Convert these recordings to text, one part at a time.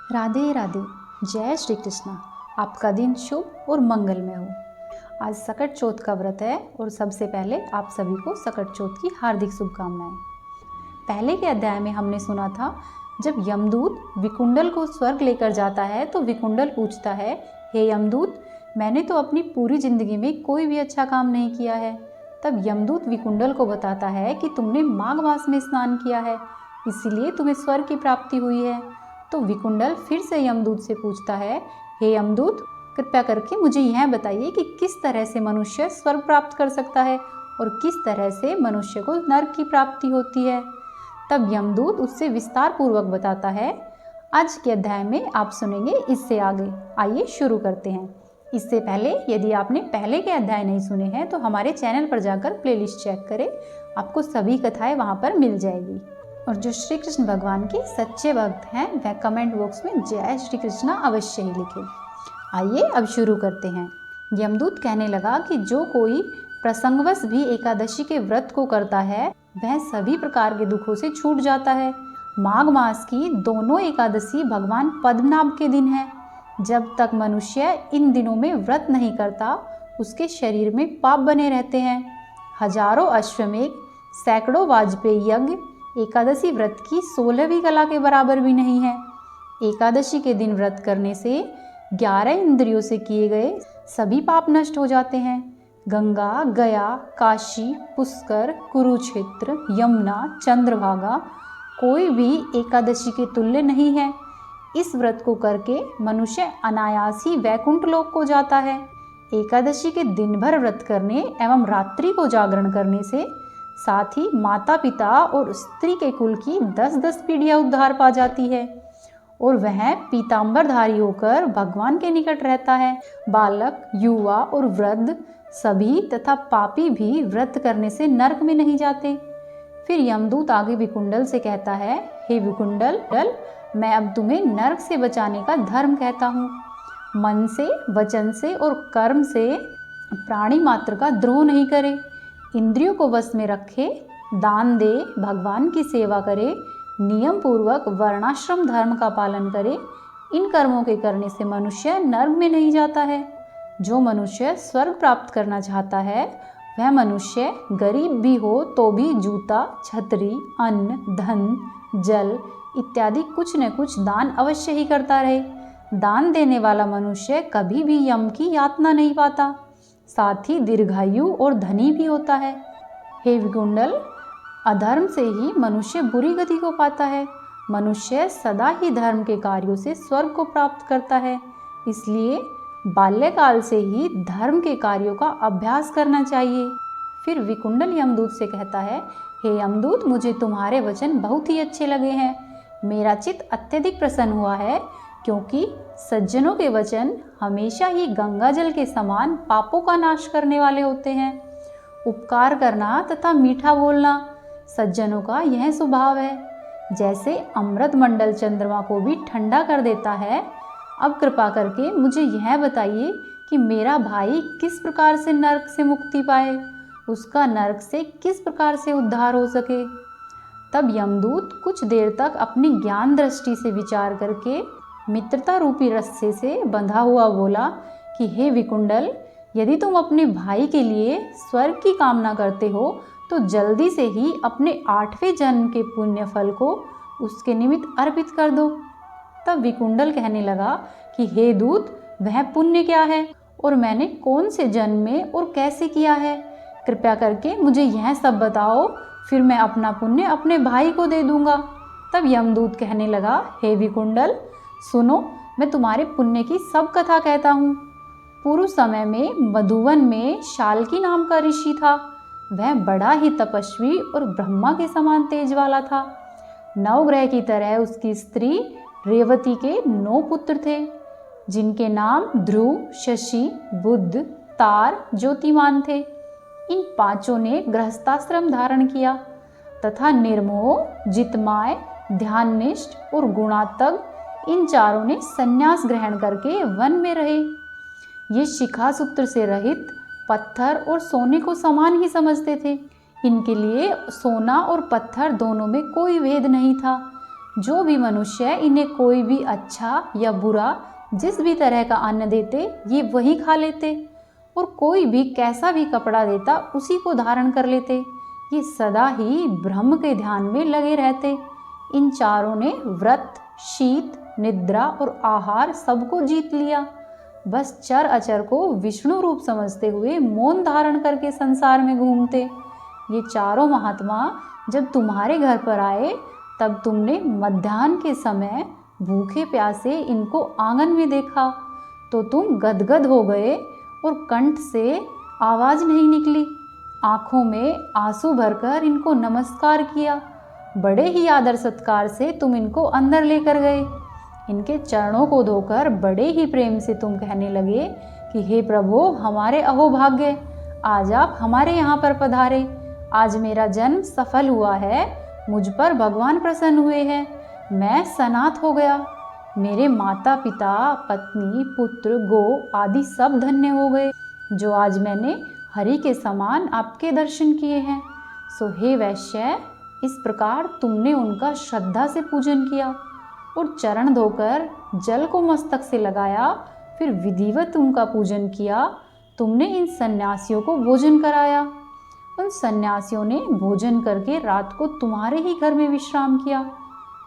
राधे राधे। जय श्री कृष्णा। आपका दिन शुभ और मंगलमय हो। आज सकट चौथ का व्रत है और सबसे पहले आप सभी को सकट चौथ की हार्दिक शुभकामनाएं। पहले के अध्याय में हमने सुना था जब यमदूत विकुंडल को स्वर्ग लेकर जाता है तो विकुंडल पूछता है, हे यमदूत, मैंने तो अपनी पूरी जिंदगी में कोई भी अच्छा काम नहीं किया है। तब यमदूत विकुंडल को बताता है कि तुमने माघ मास में स्नान किया है, इसीलिए तुम्हें स्वर्ग की प्राप्ति हुई है। तो विकुंडल फिर से यमदूत से पूछता है, हे यमदूत, कृपया करके मुझे यह बताइए कि किस तरह से मनुष्य स्वर्ग प्राप्त कर सकता है और किस तरह से मनुष्य को नरक की प्राप्ति होती है। तब यमदूत उससे विस्तार पूर्वक बताता है। आज के अध्याय में आप सुनेंगे इससे आगे। आइए शुरू करते हैं। इससे पहले यदि आपने पहले के अध्याय नहीं सुने हैं तो हमारे चैनल पर जाकर प्लेलिस्ट चेक करें, आपको सभी कथाएं वहां पर मिल जाएगी। और जो श्री कृष्ण भगवान के सच्चे भक्त हैं वह कमेंट बॉक्स में जय श्री कृष्णा अवश्य ही लिखें। आइए अब शुरू करते हैं। यमदूत कहने लगा कि जो कोई प्रसंगवश भी एकादशी के व्रत को करता है वह सभी प्रकार के दुखों से छूट जाता है। माघ मास की दोनों एकादशी भगवान पद्मनाभ के दिन है। जब तक मनुष्य इन दिनों में व्रत नहीं करता उसके शरीर में पाप बने रहते हैं। हजारों अश्वमेघ, सैकड़ों वाजपेयी यज्ञ एकादशी व्रत की 16वीं कला के बराबर भी नहीं है। एकादशी के दिन व्रत करने से 11 इंद्रियों से किए गए सभी पाप नष्ट हो जाते हैं। गंगा, गया, काशी, पुष्कर, कुरुक्षेत्र, यमुना, चंद्रभागा कोई भी एकादशी के तुल्य नहीं है। इस व्रत को करके मनुष्य अनायास ही वैकुंठ लोक को जाता है। एकादशी के दिन भर व्रत करने एवं रात्रि को जागरण करने से साथ ही माता पिता और स्त्री के कुल की 10-10 पीढ़ियां उद्धार पा जाती है और वह पीतांबरधारी होकर भगवान के निकट रहता है। बालक, युवा और वृद्ध सभी तथा पापी भी व्रत करने से नरक में नहीं जाते। फिर यमदूत आगे विकुंडल से कहता है, हे विकुंडल, मैं अब तुम्हें नरक से बचाने का धर्म कहता हूँ। मन से, वचन से और कर्म से प्राणी मात्र का द्रोह नहीं करे, इंद्रियों को वश में रखे, दान दे, भगवान की सेवा करे, नियम पूर्वक वर्णाश्रम धर्म का पालन करे। इन कर्मों के करने से मनुष्य नर्क में नहीं जाता है। जो मनुष्य स्वर्ग प्राप्त करना चाहता है वह मनुष्य गरीब भी हो तो भी जूता, छतरी, अन्न, धन, जल इत्यादि कुछ न कुछ दान अवश्य ही करता रहे। दान देने वाला मनुष्य कभी भी यम की यातना नहीं पाता, साथ ही दीर्घायु और धनी भी होता है। हे विकुंडल, अधर्म से ही मनुष्य बुरी गति को पाता है। मनुष्य सदा ही धर्म के कार्यों से स्वर्ग को प्राप्त करता है, इसलिए बाल्यकाल से ही धर्म के कार्यों का अभ्यास करना चाहिए। फिर विकुंडल यमदूत से कहता है, हे यमदूत, मुझे तुम्हारे वचन बहुत ही अच्छे लगे हैं। मेरा चित्त अत्यधिक प्रसन्न हुआ है क्योंकि सज्जनों के वचन हमेशा ही गंगा जल के समान पापों का नाश करने वाले होते हैं। उपकार करना तथा मीठा बोलना सज्जनों का यह स्वभाव है। जैसे अमृत मंडल चंद्रमा को भी ठंडा कर देता है। अब कृपा करके मुझे यह बताइए कि मेरा भाई किस प्रकार से नरक से मुक्ति पाए, उसका नरक से किस प्रकार से उद्धार हो सके। तब यमदूत कुछ देर तक अपनी ज्ञान दृष्टि से विचार करके मित्रता रूपी रस्से से बंधा हुआ बोला कि हे विकुंडल, यदि तुम अपने भाई के लिए स्वर्ग की कामना करते हो तो जल्दी से ही अपने 8वें जन्म के पुण्य फल को उसके निमित्त अर्पित कर दो। तब विकुंडल कहने लगा कि हे दूत, वह पुण्य क्या है और मैंने कौन से जन्म में और कैसे किया है, कृपया करके मुझे यह सब बताओ, फिर मैं अपना पुण्य अपने भाई को दे दूंगा। तब यमदूत कहने लगा, हे विकुंडल, सुनो, मैं तुम्हारे पुण्य की सब कथा कहता हूँ। पूर्व समय में मधुवन में शाल्की नाम का ऋषि था। वह बड़ा ही तपस्वी और ब्रह्मा के समान तेज वाला था। नवग्रह की तरह उसकी स्त्री रेवती के 9 पुत्र थे, जिनके नाम ध्रुव, शशि, बुध, तार, ज्योतिमान थे। इन 5 ने गृहस्थाश्रम धारण किया तथा निर्मोह, जितमाय, ध्याननिष्ठ और गुणात्मक इन 4 ने संन्यास ग्रहण करके वन में रहे। ये शिखा सूत्र से रहित पत्थर और सोने को समान ही समझते थे। इनके लिए सोना और पत्थर दोनों में कोई भेद नहीं था। जो भी मनुष्य इन्हें कोई भी अच्छा या बुरा जिस भी तरह का अन्न देते ये वही खा लेते, और कोई भी कैसा भी कपड़ा देता उसी को धारण कर लेते। ये सदा ही ब्रह्म के ध्यान में लगे रहते। इन चारों ने व्रत, शीत, निद्रा और आहार सबको जीत लिया। बस चर अचर को विष्णु रूप समझते हुए मौन धारण करके संसार में घूमते। ये चारों महात्मा जब तुम्हारे घर पर आए तब तुमने मध्याह्न के समय भूखे प्यासे इनको आंगन में देखा तो तुम गदगद हो गए और कंठ से आवाज नहीं निकली। आंखों में आंसू भरकर इनको नमस्कार किया। बड़े ही आदर सत्कार से तुम इनको अंदर लेकर गए। इनके चरणों को धोकर बड़े ही प्रेम से तुम कहने लगे कि हे प्रभु, हमारे अहोभाग्य, आज आप हमारे यहाँ पर पधारे। आज मेरा जन्म सफल हुआ है, मुझ पर भगवान प्रसन्न हुए हैं, मैं सनाथ हो गया। मेरे माता पिता, पत्नी, पुत्र, गो आदि सब धन्य हो गए, जो आज मैंने हरि के समान आपके दर्शन किए हैं। सो हे वैश्य, इस प्रकार तुमने उनका श्रद्धा से पूजन किया और चरण धोकर जल को मस्तक से लगाया, फिर विधिवत उनका पूजन किया। तुमने इन सन्यासियों को भोजन कराया। उन सन्यासियों ने भोजन करके रात को तुम्हारे ही घर में विश्राम किया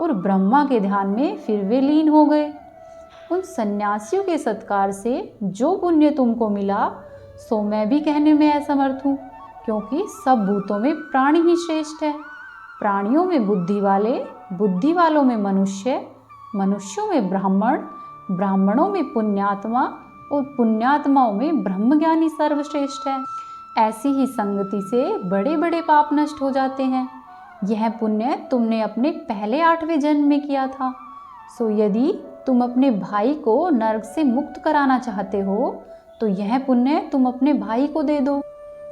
और ब्रह्मा के ध्यान में फिर वे लीन हो गए। उन सन्यासियों के सत्कार से जो पुण्य तुमको मिला सो मैं भी कहने में असमर्थ हूँ, क्योंकि सब भूतों में प्राणी ही श्रेष्ठ है। प्राणियों में बुद्धि वाले, बुद्धि वालों में मनुष्य, मनुष्यों में ब्राह्मण, ब्राह्मणों में पुण्यात्मा और पुण्यात्माओं में ब्रह्मज्ञानी सर्वश्रेष्ठ है। ऐसी ही संगति से बड़े बड़े पाप नष्ट हो जाते हैं। यह पुण्य तुमने अपने पहले 8वें जन्म में किया था। सो यदि तुम अपने भाई को नरक से मुक्त कराना चाहते हो तो यह पुण्य तुम अपने भाई को दे दो।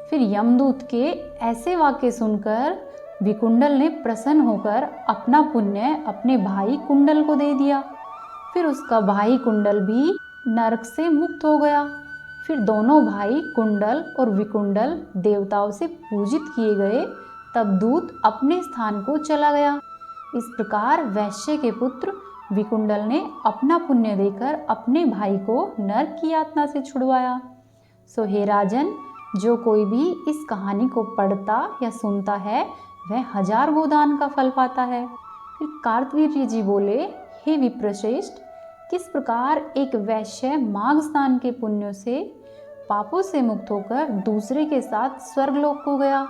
फिर यमदूत के ऐसे वाक्य सुनकर विकुंडल ने प्रसन्न होकर अपना पुण्य अपने भाई कुंडल को दे दिया। फिर उसका भाई कुंडल भी नरक से मुक्त हो गया। फिर दोनों भाई कुंडल और विकुंडल देवताओं से पूजित किए गए। तब दूत अपने स्थान को चला गया। इस प्रकार वैश्य के पुत्र विकुंडल ने अपना पुण्य देकर अपने भाई को नरक की यातना से छुड़वाया। सो हे राजन, जो कोई भी इस कहानी को पढ़ता या सुनता है वह 1000 गोदान का फल पाता है। फिर कार्तवीर्य जी बोले, हे विप्रश्रेष्ठ, किस प्रकार एक वैश्य माघ स्नान के पुण्यों से पापों से मुक्त होकर दूसरे के साथ स्वर्गलोक को गया।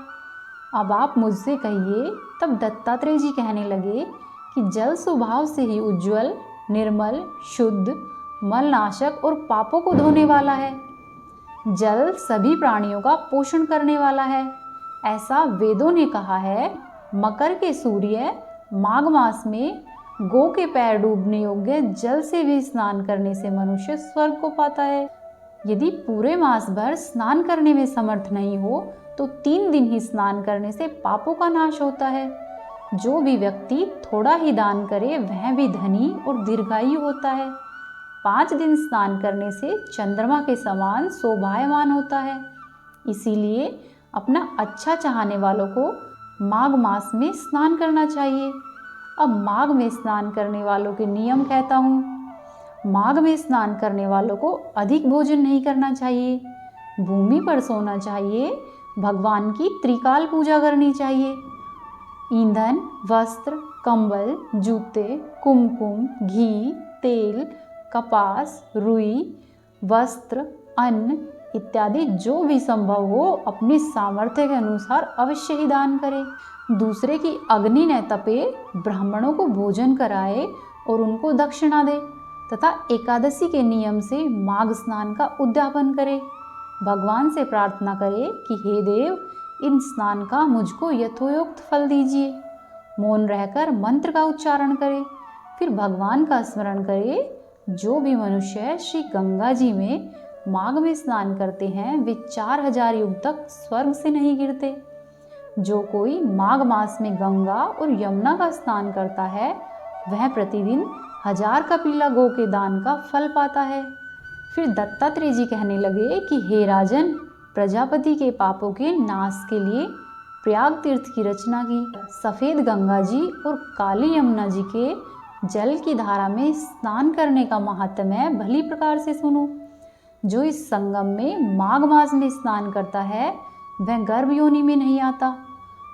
अब आप मुझसे कहिए। तब दत्तात्रेय जी कहने लगे कि जल स्वभाव से ही उज्ज्वल, निर्मल, शुद्ध, मलनाशक और पापों को धोने वाला है। जल सभी प्राणियों का पोषण करने वाला है, ऐसा वेदों ने कहा है। मकर के सूर्य माघ मास में गो के पैर डूबने योग्य जल से भी स्नान करने से मनुष्य स्वर्ग को पाता है। यदि पूरे मास भर स्नान करने में समर्थ नहीं हो तो 3 दिन ही स्नान करने से पापों का नाश होता है। जो भी व्यक्ति थोड़ा ही दान करे वह भी धनी और दीर्घायु होता है। 5 दिन स्नान करने से चंद्रमा के समान शोभायमान होता है। इसीलिए अपना अच्छा चाहने वालों को माघ मास में स्नान करना चाहिए। अब माघ में स्नान करने वालों के नियम कहता हूँ। माघ में स्नान करने वालों को अधिक भोजन नहीं करना चाहिए, भूमि पर सोना चाहिए, भगवान की त्रिकाल पूजा करनी चाहिए। ईंधन, वस्त्र, कंबल, जूते, कुमकुम, घी, तेल, कपास, रुई, वस्त्र, अन्न इत्यादि जो भी संभव हो अपनी सामर्थ्य के अनुसार अवश्य ही दान करे। दूसरे की अग्नि न तपे, ब्राह्मणों को भोजन कराए और उनको दक्षिणा दे तथा एकादशी के नियम से माघ स्नान का उद्यापन करे। भगवान से प्रार्थना करे कि हे देव, इन स्नान का मुझको यथोक्त फल दीजिए। मौन रहकर मंत्र का उच्चारण करे, फिर भगवान का स्मरण करे। जो भी मनुष्य श्री गंगा जी में माघ में स्नान करते हैं वे 4000 युग तक स्वर्ग से नहीं गिरते। जो कोई माघ मास में गंगा और यमुना का स्नान करता है वह प्रतिदिन 1000 कपिला गो के दान का फल पाता है। फिर दत्तात्रेय जी कहने लगे कि हे राजन, प्रजापति के पापों के नाश के लिए प्रयाग तीर्थ की रचना की। सफ़ेद गंगा जी और काली यमुना जी के जल की धारा में स्नान करने का महात्म्य भली प्रकार से सुनो। जो इस संगम में माघ मास में स्नान करता है वह गर्भ योनि में नहीं आता।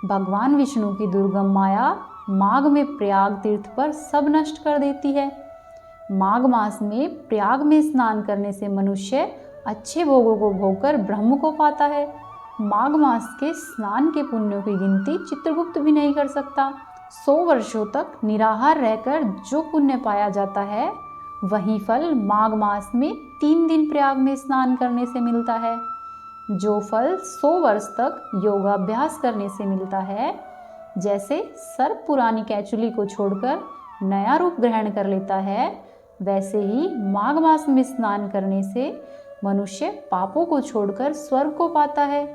भगवान विष्णु की दुर्गम माया माघ में प्रयाग तीर्थ पर सब नष्ट कर देती है। माघ मास में प्रयाग में स्नान करने से मनुष्य अच्छे भोगों को भोगकर ब्रह्म को पाता है। माघ मास के स्नान के पुण्यों की गिनती चित्रगुप्त भी नहीं कर सकता। 100 वर्षों तक निराहार रहकर जो पुण्य पाया जाता है वही फल माघ मास में 3 दिन प्रयाग में स्नान करने से मिलता है। जो फल 100 वर्ष तक योगाभ्यास करने से मिलता है, जैसे सर्प पुरानी कैचुली को छोड़कर नया रूप ग्रहण कर लेता है, वैसे ही माघ मास में स्नान करने से मनुष्य पापों को छोड़कर स्वर्ग को पाता है।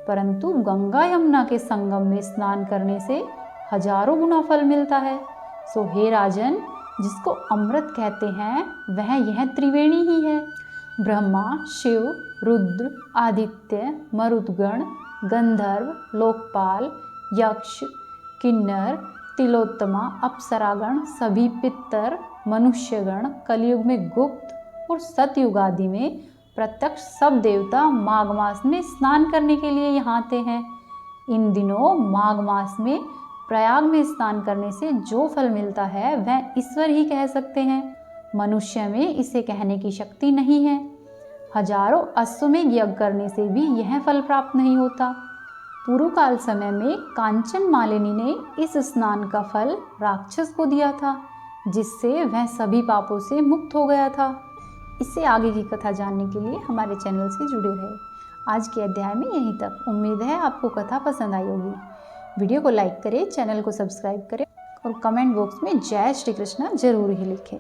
परंतु गंगा यमुना के संगम में स्नान करने से हजारों गुना फल मिलता है। सो हे राजन, जिसको अमृत कहते हैं वह यह त्रिवेणी ही है। ब्रह्मा, शिव, रुद्र, आदित्य, मरुदगण, गंधर्व, लोकपाल, यक्ष, किन्नर, तिलोत्तमा, अप्सरागण, सभी पितर, मनुष्यगण, कलयुग में गुप्त और सतयुग आदि में प्रत्यक्ष सब देवता माघ मास में स्नान करने के लिए यहाँ आते हैं। इन दिनों माघ मास में प्रयाग में स्नान करने से जो फल मिलता है वह ईश्वर ही कह सकते हैं। मनुष्य में इसे कहने की शक्ति नहीं है। हजारों अश्वमेध यज्ञ करने से भी यह फल प्राप्त नहीं होता। पूर्व काल समय में कांचन मालिनी ने इस स्नान का फल राक्षस को दिया था, जिससे वह सभी पापों से मुक्त हो गया था। इससे आगे की कथा जानने के लिए हमारे चैनल से जुड़े रहे। आज के अध्याय में यहीं तक। उम्मीद है आपको कथा पसंद आई होगी। वीडियो को लाइक करें, चैनल को सब्सक्राइब करें और कमेंट बॉक्स में जय श्री कृष्णा जरूर ही लिखें।